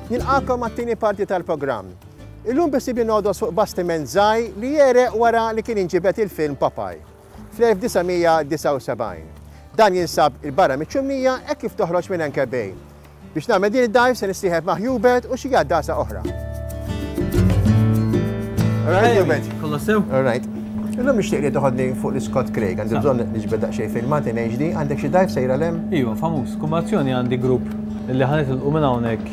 Nilqakom għat-tieni parti tal-programm. Illum bissibi noqgħdu fuq bastiment żgħir li jereq wara li kien inġibet il-film Popeye fl-1979. Dan jinsab il-barra miċ-Ċummija hekk kif toħroġ minn Ankerbej. Biex nagħmel din id-dive se nistieħeb ma' Hubert u xi għaddasa oħra. Alright, Hubert. Kollha sew? Alright. Illum nixtieq li toħodni fuq l-Scott Craig, għandi bżonn niġbed daqsxejn filmat in HD, għandek xi dive sejra lem? Iva, famuż. Kumulazzjoni għandi grupp li ħanitilqu minn hawnhekk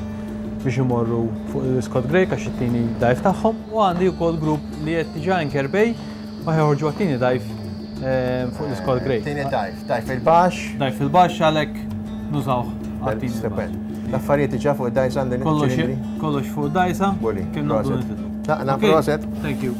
biex imorru fuq l-Scott Craig għax it-tieni dive tagħhom u għandi wkoll grupp li qed tiġi Ankerbej u ħejħorġu għat-tieni dive fuq l-Scott Craig. Tieni dive fil-baxx. Dive fil-baxx għalhekk nużaw għat-tieni. L-affarijiet diġà fuq id-dajsa għandek kollox fuq id-dajsa. Kien nagħmlu nitilqu. Naqna proset. Thank you.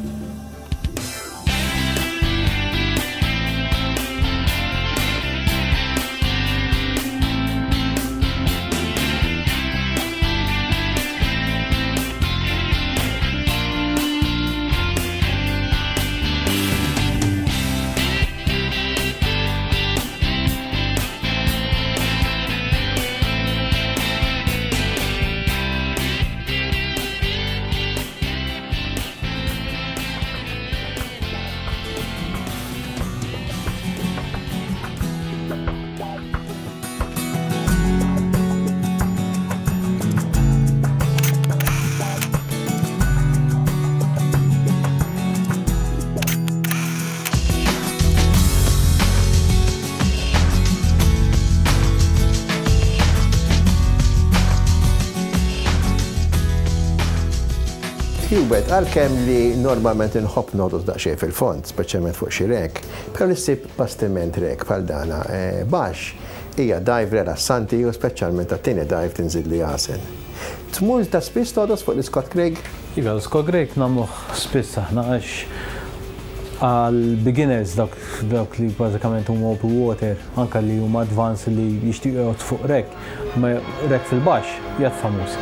Hubert, għal-kem li normalment nħobb noqgħod daqsxejn fil-fond, speċjalment fuq xi rek, però li ssib bastiment rek bħal dana baxx hija dive relassanti u speċjalment għat-tieni dive tinżid li jasen. Tmur ta' spiss toqgħod fuq l-Scott Craig? Iva, l-Scott Craig nagħmluh spiss aħna għax għal-beginners dawk li bażikament huma open water, anke li huma advanced li jixtiequ jgħod fuq rek, ma rek fil-baxx jgħid famuż.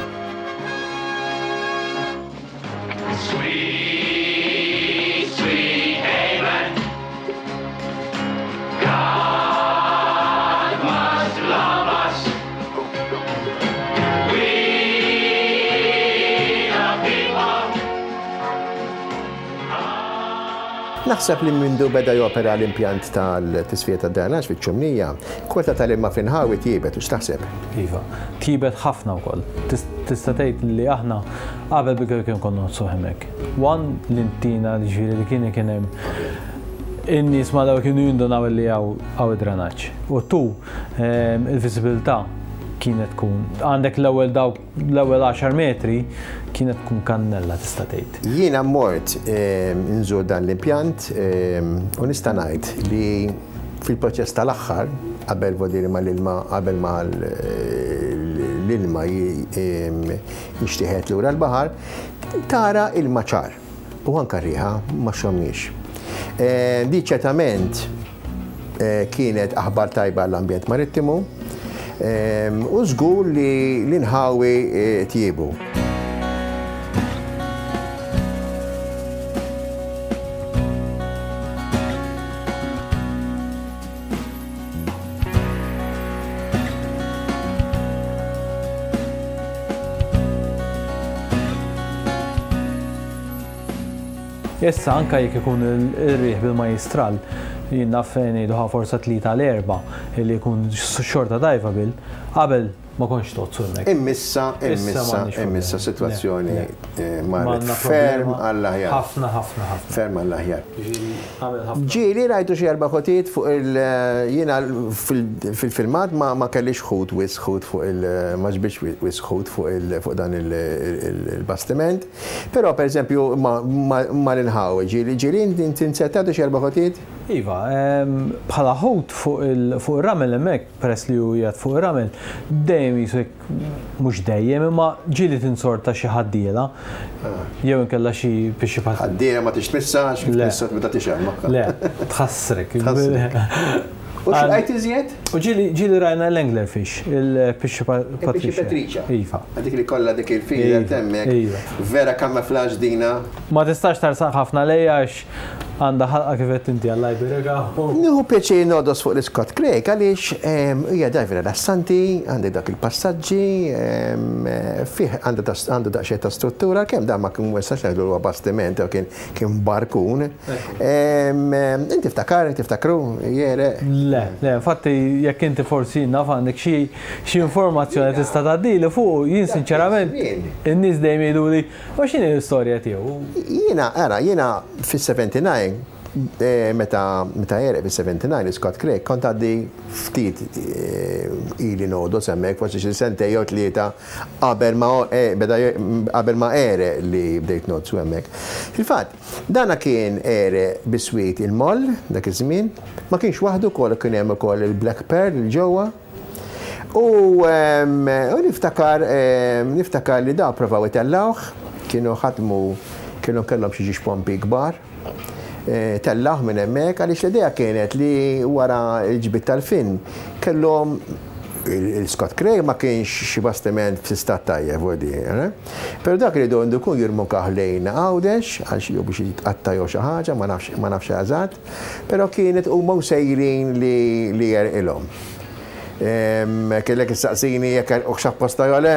Naħseb li mindu beda jopera l-impjant tal-tisfija tad-drenaġġ fiċ-Ċummija, kwota tal-imma f'inħawi tiebet u x'taħseb? Iva, tiebet ħafna wkoll. Tista' tgħid li aħna qabel bikar kien konna nozzu hemmhekk. One l-intina ġifieri li kien hemm in-nies ma daw kienu jindunaw li hawn id-drenaġġ. U tu il-viżibilità kienet tkun għandek l-ewwel 10 metri kienet tkun kannella tista' tgħid. Jiena mort nżur dan l-impjant u nista' ngħid li fil-proċess tal-aħħar qabel vodiri mal-ilma qabel ma l-ilma jixtieħed lura l-baħar tara il-maċar u anke rieħa ma xomniex. Di ċertament kienet aħbar tajba l-ambjent marittimu u żgur li l-inħawi tjiebu. Issa anke jekk ikun ir-riħ bil-majstral jien naf ngħiduha forsa 3-4 li jkun xorta diveable qabel ma konx tozzu hemmhekk. Imissa sitwazzjoni marret ferm għall-aħjar. Ħafna. Ferm għall-aħjar. Ġieli rajtu xi erba' ħotiet fuq jiena fil-filmat ma kellix ħut wisħut fuq ma ġbitx wisħut fuq dan il-bastiment, però pereżempju ma l-inħawi ġieli tinsettatu xi erba' ħotiet? Iva, bħala ħut fuq ir-ramel hemmhekk peress li hu qiegħed fuq ir-ramel dejjem jisek mhux dejjem imma ġieli tinsorta xi ħaddiela jew inkella xi biex ħaddiela ma tixmissax kif tissot meta tixhem. Le, tħassrek. U x'qajt iżjed? U ġieli rajna l-anglerfish, il-Pisci Patricia. Iva. Dik li kollha dik il-fila temmek. Vera camouflage dina. Ma tistax tarsaq ħafna lejha għax għandha ħalqa kif qed inti għall-Iberega. Nieħu pjaċir nodos fuq l-Scott Craig għaliex hija dive rilassanti, għandek dak il-passaġġi, fih għandu daqsxejn ta' struttura, kemm dan ma kien wessax ngħidu huwa bastiment, kien barkun. Inti tiftakru jere. Le, infatti jekk inti forsi naf għandek xi informazzjoni tista' tgħaddili fuq, jien sinċerament in-nies dejjem jgħiduli ma x'inhi l-istorja tiegħu. Jiena fis-79 meta jere fis-79 Scott Craig kont għaddi ftit ili nodos hemmhekk forsi xi sentej jew tlieta qabel ma ere li bdejt nodsu hemmhekk. Fil-fatt, dana kien ere biswit il-moll dak iż-żmien, ma kienx waħdu wkoll kien hemm ukoll il-Black Pearl il ġewwa. U niftakar li da provaw itellawh, kienu kellhom xi pompi kbar. Tellawh minn hemmhekk għaliex l-idea kienet li wara l-ġbit tal-film kellhom il-Scott Craig ma kienx xi bastiment f'istat tajjeb wadi. Però dak li dondu kun jirmu kaħlejn Għawdex għal xi biex jitqattajgħu xi ħaġa ma nafx eżatt, però kienet huma sejrin li jerqilhom. Kellek istaqsini jekk uħxab posta jole,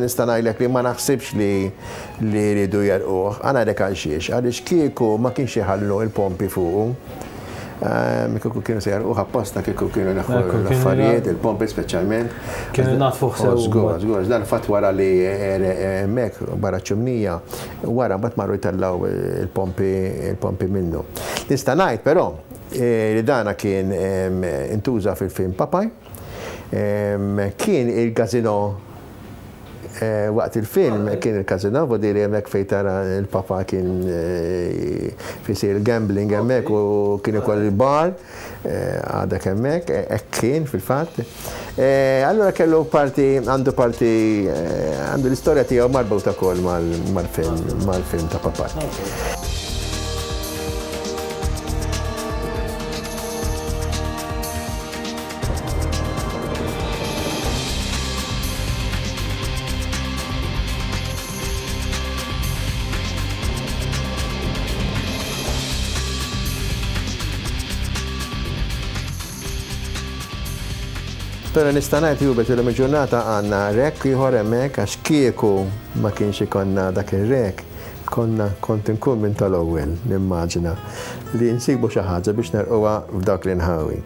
nista' ngħidlek li ma naħsibx li ridu jarquh. Għana dek għalxiex, għaliex kieku ma kienx iħallu il-pompi fuqu. Kieku kienu se jarquh apposta, kieku kienu naħħu l-affarijiet, il-pompi speċjalment. Kienu natfuħ sew. Żgur, dan fatt wara li hemmhekk barra ċumnija, wara mbagħad marru jtellaw il-pompi minnu. Nista' ngħid però li dana kien intuża fil-film Popeye. Kien il-gazino waqt il-film kien il-gazino, vodiri hemmhekk fejn tara il-papa kien fisir gambling hemmhekk u kien ukoll il-bar għadek hemmhekk, hekk kien fil-fatt. Allura kellu għandu l-istorja tiegħu marbuta wkoll mal-film ta' Popeye. Pero nistanajt jubet il-ġurnata għanna rek ieħor hemmhekk għax kieku ma kienx ikonna dak ir-rek, kont inkun minn tal-ewwel nimmaġina li nsibu xi ħaġa biex nerquha f'dak l-inħawi.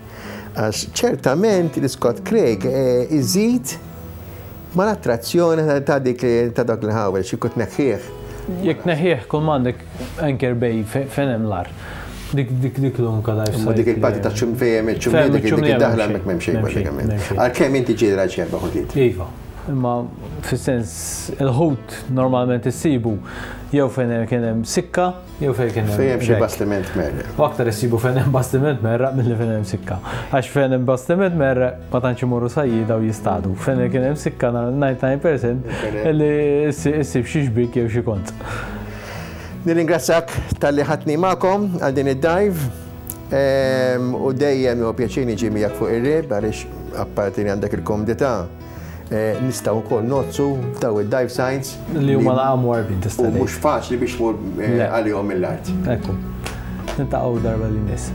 Għax ċertament l-Scott Craig iżid ma l-attrazzjoni ta' dik ta' dak l-inħawi xi kont neħħieħ. Jekk neħħieħ kull m'għandek anker bej fejn hemm l-ar. Dik l-unka dajf. Dik il-parti ta' ċumfejem, il-ċumfejem, dik il-daħla mek memxej pratikament. Għal-kem inti ġidra ċerba ħutit? Iva, imma fil-sens il-ħut normalment issibu jew fejn kien hemm sikka, jew fejn kien hemm. Fejn xi bastiment merre. U aktar issibu fejn hemm bastiment merra milli fejn hemm sikka. Għax fejn hemm bastiment merra ma tantx imorru sajjida u jistadu. Fejn kien hemm sikka 99% li issib xi xbik jew xi kont. Nirringrazzjak tal-li ħatni ma'kom għal din id-dive u dejjem u pjaċini ġi miegħek fuq ir-rib għaliex apparti li għandek il-komodità nistgħu wkoll nozzu daw id-dive signs li huma laqgħu warbin tista' u mhux faċli biex tmur għalihom mill-art. Ekku. Nintaqgħu darba li nies.